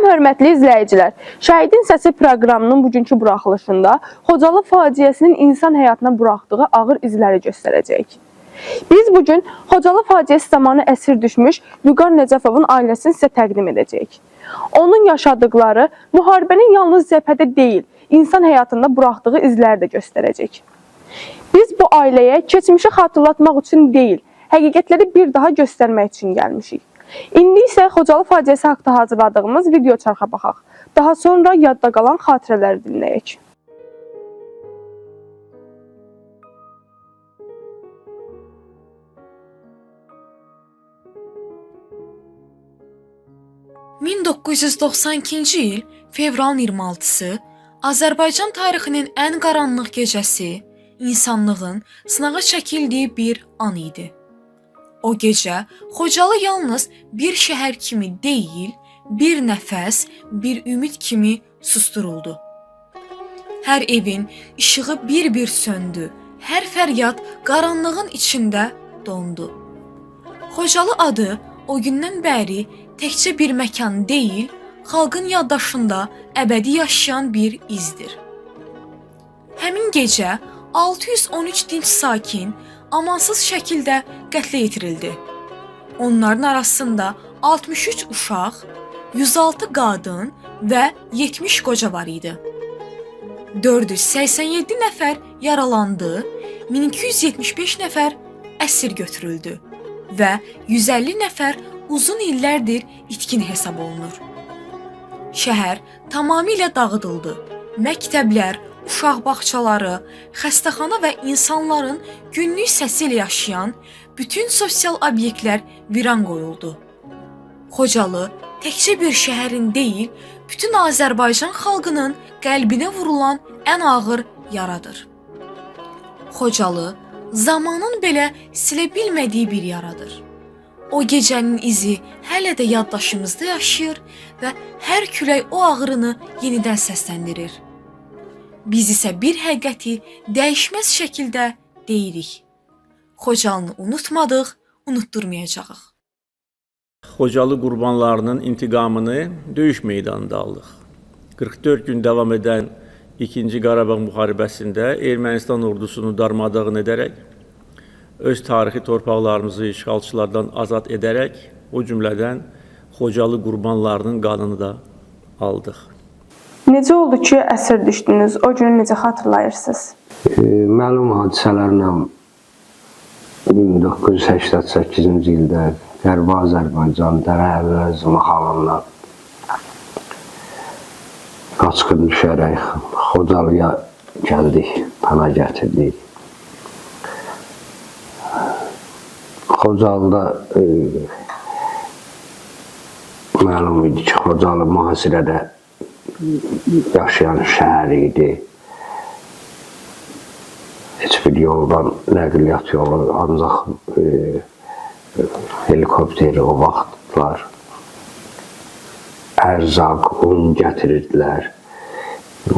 hörmətli izləyicilər, Şəhidin Səsi proqramının bugünkü buraxılışında Xocalı faciəsinin insan həyatına buraxdığı ağır izləri göstərəcəyik. Biz bugün Xocalı faciəsi zamanı əsir düşmüş Vüqar Nəcəfovun ailəsini sizə təqdim edəcəyik. Onun yaşadıkları müharibənin yalnız cəbhədə deyil, insan həyatında buraxdığı izləri də göstərəcək. Biz bu ailəyə keçmişi xatırlatmaq üçün deyil, həqiqətləri bir daha göstərmək üçün gəlmişik. İndi isə Xocalı faciəsi haqqında hazırladığımız video çarxa baxaq. Daha sonra yadda qalan xatirələri dinləyək. ...1992-ci il fevralın 26-sı Azərbaycan tarixinin ən qaranlıq gecəsi, insanlığın sınağa çəkildiyi bir an idi. O gecə Xocalı yalnız bir şəhər kimi deyil, bir nəfəs, bir ümid kimi susturuldu. Hər evin işığı bir-bir söndü, hər fəryad qaranlığın içində dondu. Xocalı adı o gündən bəri təkcə bir məkan deyil, xalqın yaddaşında əbədi yaşayan bir izdir. Həmin gecə 613 dinc sakin amansız şəkildə qətlə yetirildi. Onların arasında 63 uşaq, 106 qadın və 70 qoca var idi. 487 nəfər yaralandı, 1275 nəfər əsir götürüldü və 150 nəfər uzun illərdir itkin hesab olunur. Şəhər tamamilə dağıdıldı. Məktəblər, uşaq bağçaları, xəstəxana və insanların günlük səsi ilə yaşayan bütün sosial obyektlər viran qoyuldu. Xocalı təkcə bir şəhərin deyil, bütün Azərbaycan xalqının qəlbinə vurulan ən ağır yaradır. Xocalı zamanın belə silə bilmədiyi bir yaradır. O gecənin izi hələ də yaddaşımızda yaşayır və hər külək o ağrını yenidən səsləndirir. Biz isə bir həqiqəti dəyişməz şəkildə deyirik. Xocalını unutmadıq, unutturmayacağıq. Xocalı qurbanlarının intiqamını döyüş meydanında aldıq. 44 gün davam edən 2-ci Qarabağ müharibəsində Ermənistan ordusunu darmadağın edərək, öz tarixi torpaqlarımızı işğalçılardan azad edərək, o cümlədən Xocalı qurbanlarının qanını da aldıq. Necə oldu ki, əsir düşdünüz? O günü necə xatırlayırsınız? Məlum hadisələrlə 1988-ci ildə Qərbi Azərbaycan Dərə mahalından qaçqın düşərək Xocalıya gəldik, pana gətirdik. Xocalıda məlum idi ki, Xocalı mühasirədə yaşayan şəhər idi. Heç bir yoldan nəqliyyat yolu, ancaq helikopteri o vaxtlar ərzaq, un gətirirdilər.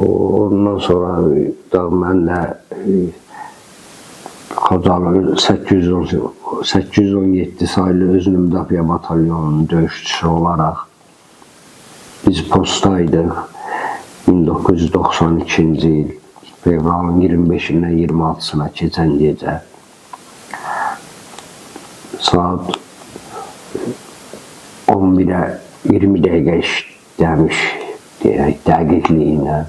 Ondan sonra da mən də Xocalı 817 saylı Özünü Müdafiə Batalyonunun döyüşçüsü olaraq biz postdaydıq 1992-ci il fevralın 25-dən 26-sına keçən gecə saat 11-ə 20 dəqiqə işləmiş deyək dəqiqliyinə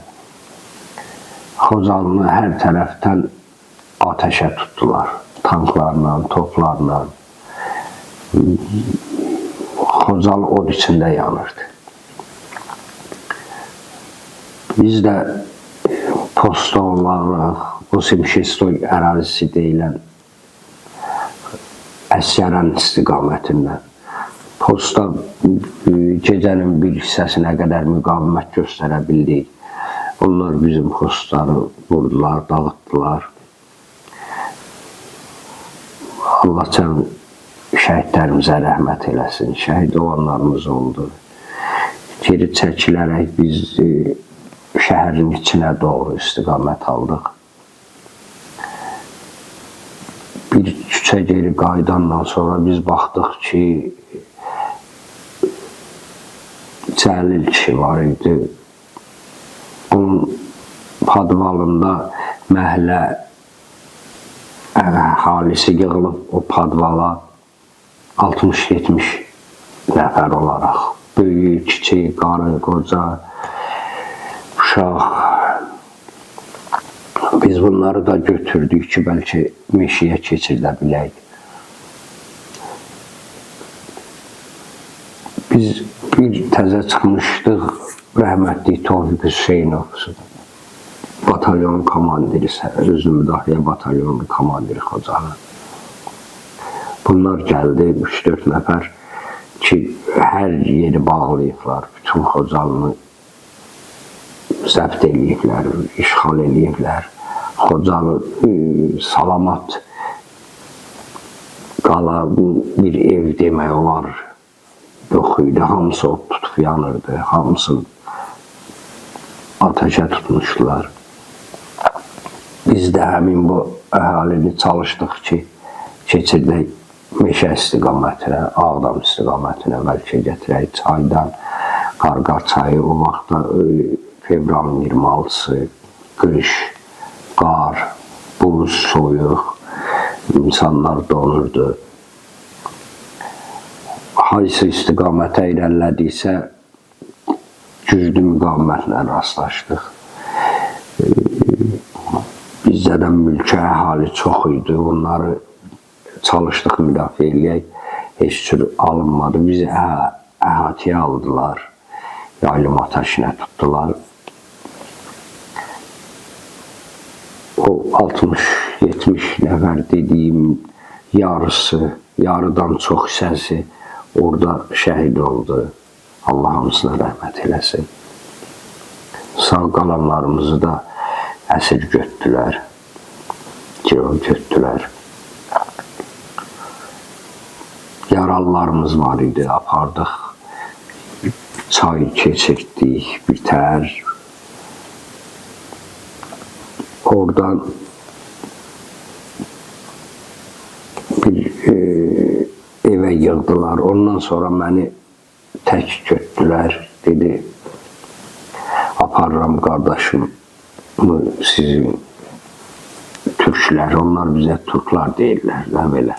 Xocalını hər tərəfdən ateşə tutdular. Tanklarla, toplarla. Xocalı od içində yanırdı. Biz də posta olaraq o Simşestoy ərazisi deyilən Əsgəran istiqamətindən posta gecənin bir hissəsinə qədər müqavimət göstərə bildik. Onlar bizim postları vurdular, dağıtdılar. Allah can şəhidlərimizə rəhmət eləsin. Şəhid olanlarımız oldu. Geri çəkilərək biz şəhərin içinə doğru istiqamət aldıq. Bir küçə geri qayıdandan sonra biz baxdıq ki, Cəlil kişi var idi. Onun padvalında məhəllə əhalisi yığılıb o padvala 60-70 nəfər olaraq. Böyük, kiçik, qarı, qoca, uşaq. Biz bunları da götürdük ki, bəlkə meşəyə keçirdə bilək. Biz bir təzə çıxmışdıq, rəhmətli Tofiq Hüseynov, batalyon komandiri, özü müdafiə batalyonunun komandiri Xocalı. Bunlar gəldi, 3-4 nəfər ki, hər yeri bağlayıblar, bütün Xocalını zəbt eləyiblər, işğal eləyiblər. Xocalı salamat qalan bir ev demək olar yox idi. Hamısı od tutub yanırdı, hamısını ateşə tutmuşdular. Biz də həmin bu əhalini çalışdıq ki, keçirdək meşə istiqamətinə, Ağdam istiqamətinə, bəlkə gətirək çaydan, Qarqar çayı o vaxtda fevralın 26-sı, qış, qar, buz, soyuq, insanlar donurdu. Hansı istiqamətə irəlilədiksə, güclü müqavimətlə rastlaşdıq. Bizdə də mülki əhali çox idi, onları çalışdıq müdafiə eləyək, heç cür alınmadı. Bizi əhatəyə aldılar, yaylım ateşinə tutdular. O 60-70 nəfər dediyim yarısı, yarıdan çox hissəsi orada şəhid oldu. Allah hamısına rəhmət eləsin. Sağ qalanlarımızı da əsir götdülər, girov götdülər. Yaralılarımız var idi, apardıq, çay keçirdik, bitər. Oradan bir evə yığdılar, ondan sonra məni tək götdülər, dedi, aparıram qardaşım, sizin türklər, onlar bizə türklar deyirlər də belə.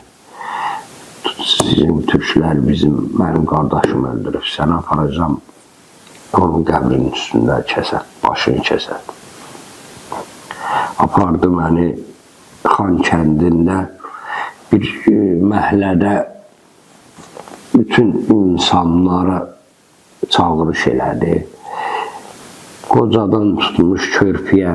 Sizin türklər mənim qardaşım öldürüb, səni aparacam, onun qəbrinin üstündə kəsər, başını kəsər. Apardı məni Xan kəndində bir məhəllədə bütün insanlara çağırış elədi. Qocadan tutmuş körpüyə,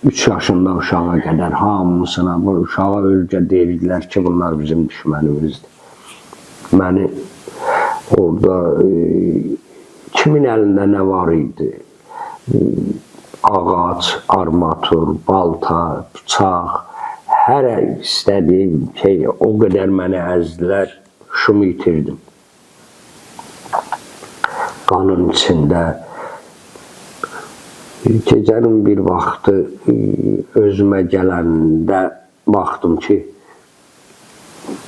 3 yaşında uşağa qədər hamısına, bu uşağa ölcə deyildilər ki, bunlar bizim düşmənimizdir. Məni orada kimin əlində nə var idi? Ağac, armatur, balta, bıçaq, hər istədiyim şey, o qədər məni əzdilər, şumu itirdim. Qanın içində. Gecənin bir vaxtı özümə gələndə baxdım ki,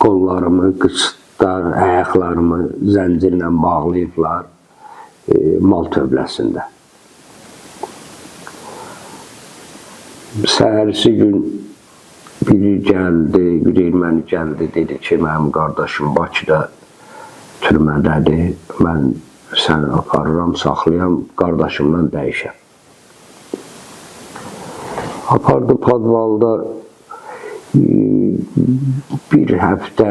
qollarımı, qıçlar, ayaqlarımı zəncirlə bağlayıblar mal tövləsində. Səhərsi gün biri gəldi, bir erməni gəldi, dedi ki, mənim qardaşım Bakıda türmədədir, mən səni aparıram, saxlayam, qardaşımdan dəyişəm. Apardı Padvalda bir həftə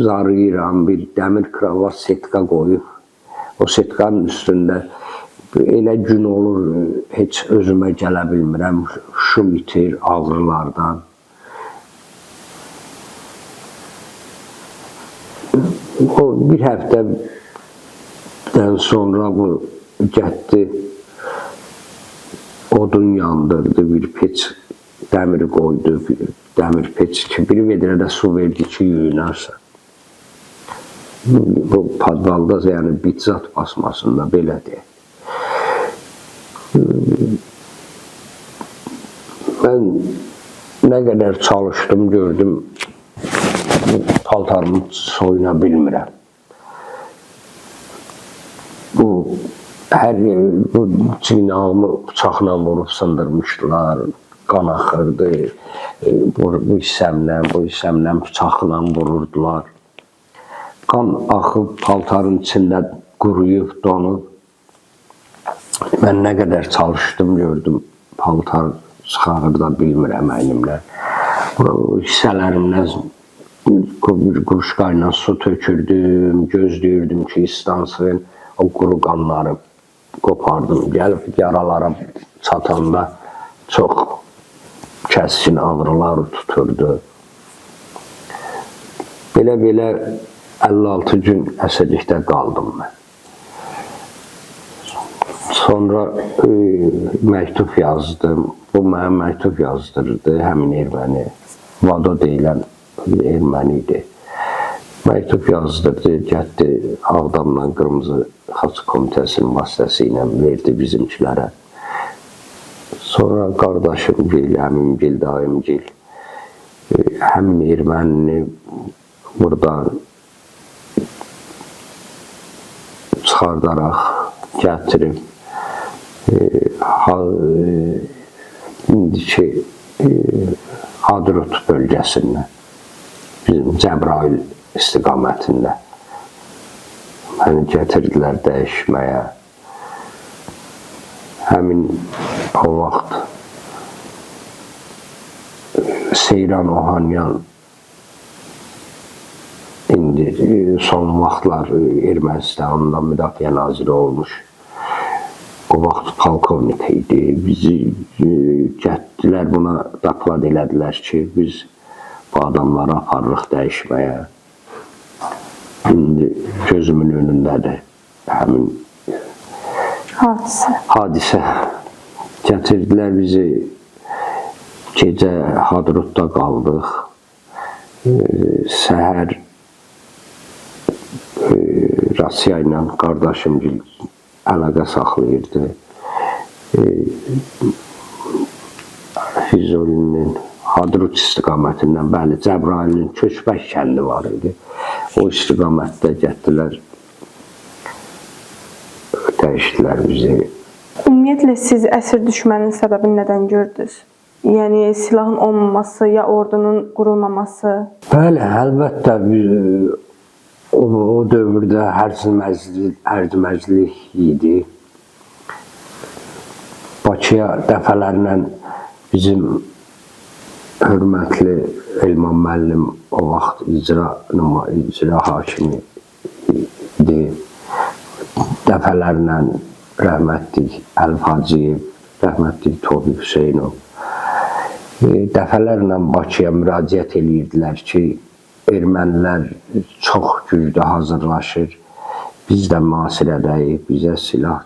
zarıyıram, bir dəmir kravat setka qoyub. O setkanın üstündə elə gün olur, heç özümə gələ bilmirəm, şum itir ağrılardan. O bir həftədən sonra bu getdi, odun yandırdı, bir peç dəmir qoydu, dəmir peç ki, bir vedrədə su verdi ki, yuyunarsa. Bu Padvalda, yəni bitzat basmasında belədir. Mən nə qədər çalışdım, gördüm, paltarımı soyuna bilmirəm. hər bu çiynağımı bıçaqla vurub sındırmışdılar. Qan axırdı. Bu hissəmlə bıçaqla vururdular. Qan axıb paltarın içində quruyub, donub. Mən nə qədər çalışdım, gördüm. Paltar çıxarır da bilmirəm əynimlə. Bu hissələrimlə bir quruşqa ilə su tökürdüm, gözləyirdim ki, istansın. O quru qanları qopardım. Gəlib yaralara çatanda çox kəskin ağrılar tuturdu. Belə 56 gün əsirlikdə qaldım mən. Sonra məktub yazdım. Bu mənim məktub yazdırdı, həmin erməni. Vado deyilən erməni idi. Məktub yazdırdı, getdi Ağdamla Qırmızı Xaç Komitəsinin vasitəsilə verdi bizimkilərə. Sonra qardaşımgil, əmimgil, dayımgil həmin ermənini buradan çıxardaraq gətirib indiki Hadrut bölgəsində, bizim Cəbrayıl istiqamətində məni gətirdilər dəyişməyə. Həmin o vaxt Seyran Ohanyan indi son vaxtlar Ermənistanında müdafiə naziri olmuş. O vaxt polkovnik idi. Bizi getdilər, buna doklad elədilər ki, biz bu adamları aparırıq dəyişməyə. İndi gözümün önündədir həmin hadisə. Gətirdilər bizi, gecə Hadrutda qaldıq. Səhər Rasiya ilə qardaşım əlaqə saxlayırdı. Füzulinin Hadrut istiqamətindən, bəli, Cəbrayılın Köçbək kəndi var idi. O istiqamətdə getdilər, dəyişdilər bizi. Ümumiyyətlə siz əsir düşmənin səbəbini nədən gördünüz? Yəni silahın olmaması ya ordunun qurulmaması? Bəli, əlbəttə o dövrdə hərc-məclik idi. Bakıya dəfələrlə bizim hörmətli Elman müəllim o vaxt icra hakimi idi. Dəfələrlə rəhmətlik Əlif Hacıyev, rəhmətlik Tofiq Hüseynov dəfələrlə Bakıya müraciət edirdilər ki, ermənilər çox güclü hazırlaşır, biz də mühasirədəyik, bizə silah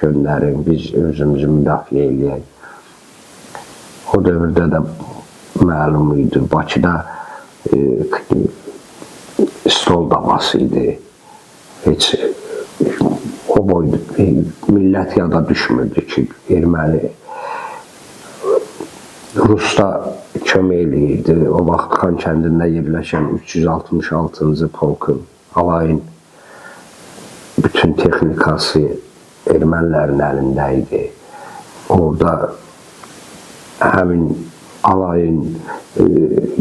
göndərin, biz özümüzü müdafiə eləyək. O dövrdə də məlum idi, Bakıda stol davası idi. Heç o boyda millət yada düşmürdü ki, erməni Rusda kömək eləyirdi. O vaxt Xan kəndində yerləşən 366-cı polkun, alayın bütün texnikası ermənilərin əlində idi. Orada həmin alayın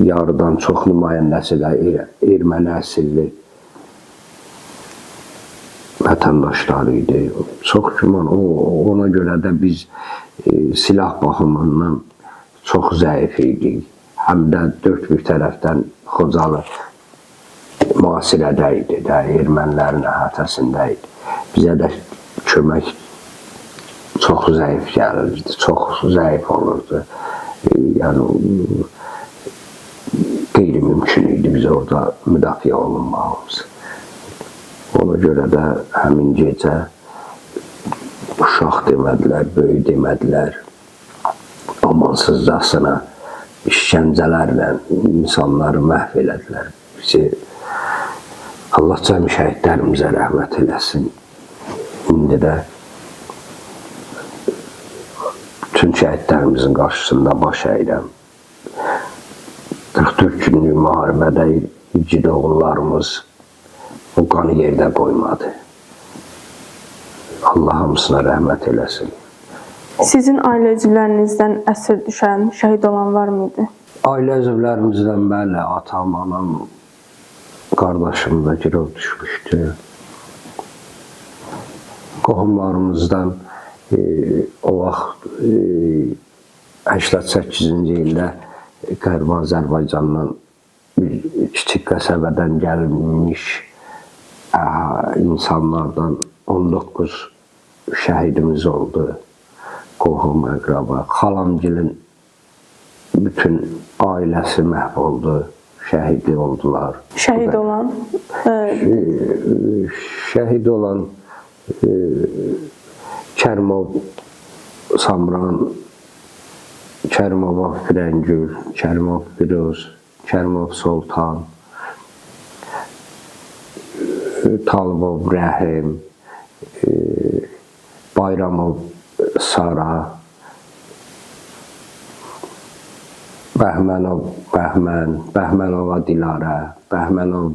yarıdan çox nümayəndəsi də erməni əsilli vətəndaşları idi. Çox güman, ona görə də biz silah baxımından çox zəif idik. Həm də dörd bir tərəfdən Xocalı mühasirədə idi, ermənilərin əhatəsində idi. Bizə də kömək çox zəif gəlirdi, çox zəif olurdu. Yəni, qeyri-mümkün idi biz orada müdafiə olunmağımız. Ona görə də həmin gecə uşaq demədilər, böyük demədilər. Amansızcasına işgəncələrlə insanları məhv elədilər. Bizi Allah cəmi şəhidlərimizə rəhmət eləsin. İndi də bütün şəhidlərimizin qarşısında baş əyirəm. 44 günlük müharibədə igid oğullarımız o qanı yerdə qoymadı. Allah hamısına rəhmət eləsin. Sizin ailə üzvlərinizdən əsir düşən, şəhid olan var mıydı? Ailə üzvlərimizdən bəli, atam, anam, qardaşım da girov düşmüşdü. Qohumlarımızdan o vaxt 88-ci ildə Qərbi Azərbaycandan bir kiçik qəsəbədən gəlmiş insanlardan 19 şəhidimiz oldu. Qohum, əqraba, xalamgilin bütün ailəsi məhv oldu, şəhidi oldular. Şəhid olan? Şəhid olan Kərmov Samran, Kərmov Firəngül, Kərmov Firuz, Kərmov Soltan, Talibov Rəhim, Bayramov Sara, Bəhmənov Bəhmən, Bəhmənova Dilarə, Bəhmənov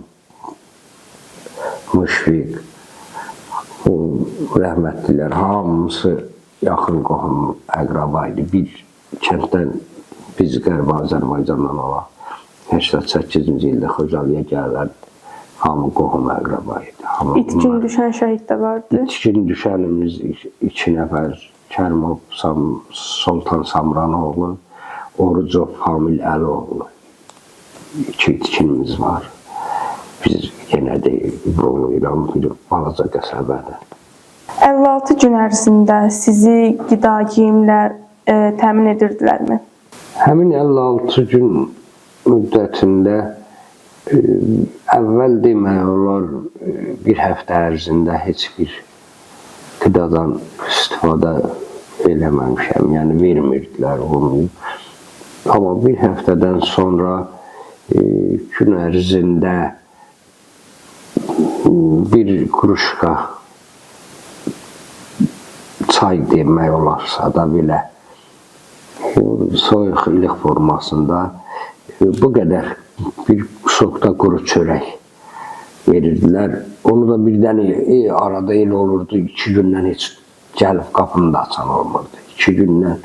Müşfiq, rəhmətdilər, hamısı yaxın qohum əqraba idi. Bir kənddən biz Qərbi Azərbaycandan olaq, 88-ci ildə Xocalıya gələn hamı qohum əqraba idi. İtkin düşən şəhid də vardı. İtkin düşənimiz 2 nəfər, Kərmov Soltan Samranoğlu, Orucov Famil Əloğlu. 2 itkinimiz var. Biz yenə də İran bir balaca qəsəbədir. 56 gün ərzində sizi qida, geyimlər təmin edirdilərmi? Həmin 56 gün müddətində əvvəl demək olar bir həftə ərzində heç bir qidadan istifadə eləməmişəm, yəni vermirdilər onu. Amma bir həftədən sonra gün ərzində bir kruşka çay demək olarsa da belə soyuq ilıq formasında bu qədər bir sokda quru çörək verirdilər. Onu da birdən arada el olurdu, 2 gündən heç gəlib qapını da açan olmurdu. 2 gündən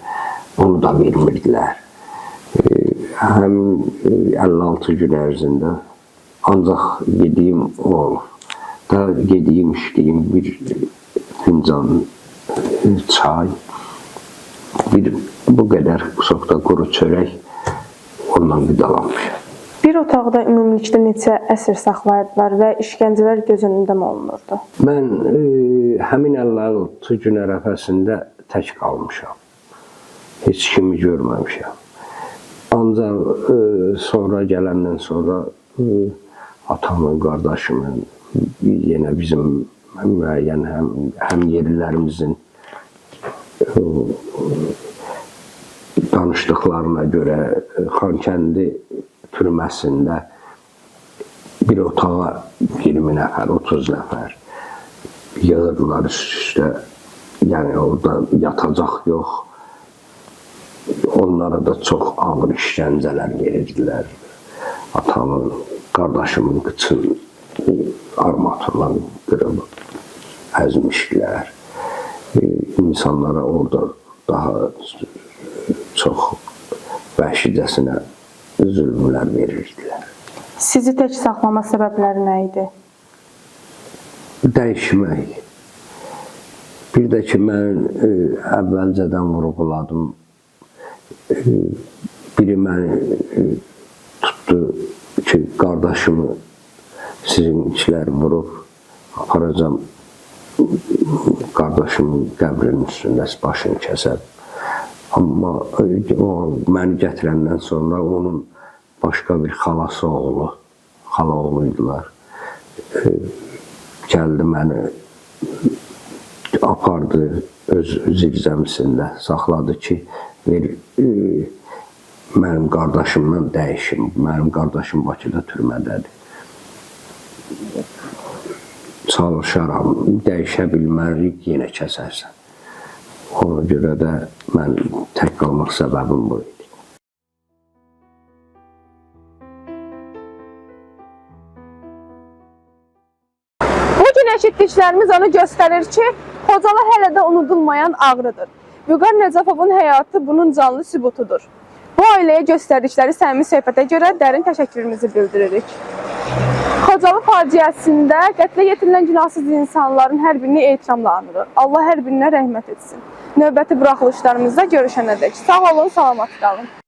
onu da vermirdilər. Həmin 56 gün ərzində ancaq yediyim o olub. Da yediyim, içdiyim bir fincan çay, bir bu qədər sokda quru çörək ondan qidalanmışam. Bir otaqda ümumilikdə neçə əsir saxlayırdılar və işgəncələr göz önündə mi olunurdu? Mən həmin 56 gün ərəfəsində tək qalmışam. Heç kimi görməmişəm. Ancaq sonra gələndən sonra atamın, qardaşımın, yenə bizim müəyyən həm yerlilərimizin danışdıqlarına görə Xankəndi türməsində bir otağa 20 nəfər, 30 nəfər yığırdılar üst-üstə. Yəni orada yatacaq yox. Onlara da çox ağır işgəncələr verirdilər. Atamın, qardaşımın qıçın armatından qırılıb əzmişdilər. İnsanlara orada daha çox vəhşicəsinə zülmlər verirdilər. Sizi tək saxlama səbəbləri nə idi? Dəyişmək. Bir də ki, mən əvvəlcədən vurğuladım. Biri məni tutdu ki, qardaşımı sizinçilər vurub, aparacam qardaşımın qəbrinin üstündə başını kəsər. Amma məni gətirəndən sonra onun başqa bir xalası oğlu, xala oğluydular. Gəldi məni, apardı öz zirzəmisində, saxladı ki, mənim qardaşımdan dəyişim. Mənim qardaşım Bakıda türmədədir. Çalışaram, dəyişə bilmərik, yenə kəsərsən. Ona görə də mən tək qalmaq səbəbim bu idi. Bugün eşitdiklərimiz onu göstərir ki, Xocalı hələ də unudulmayan ağrıdır. Vüqar Nəcəfovun həyatı bunun canlı sübutudur. Bu ailəyə göstərdikləri səmimi söhbətə görə dərin təşəkkürümüzü bildiririk. Xocalı faciəsində qətlə yetirilən günahsız insanların hər birini ehtiramla anırıq. Allah hər birinə rəhmət etsin. Növbəti buraxılışlarımızda görüşənədək. Sağ olun, salamat qalın.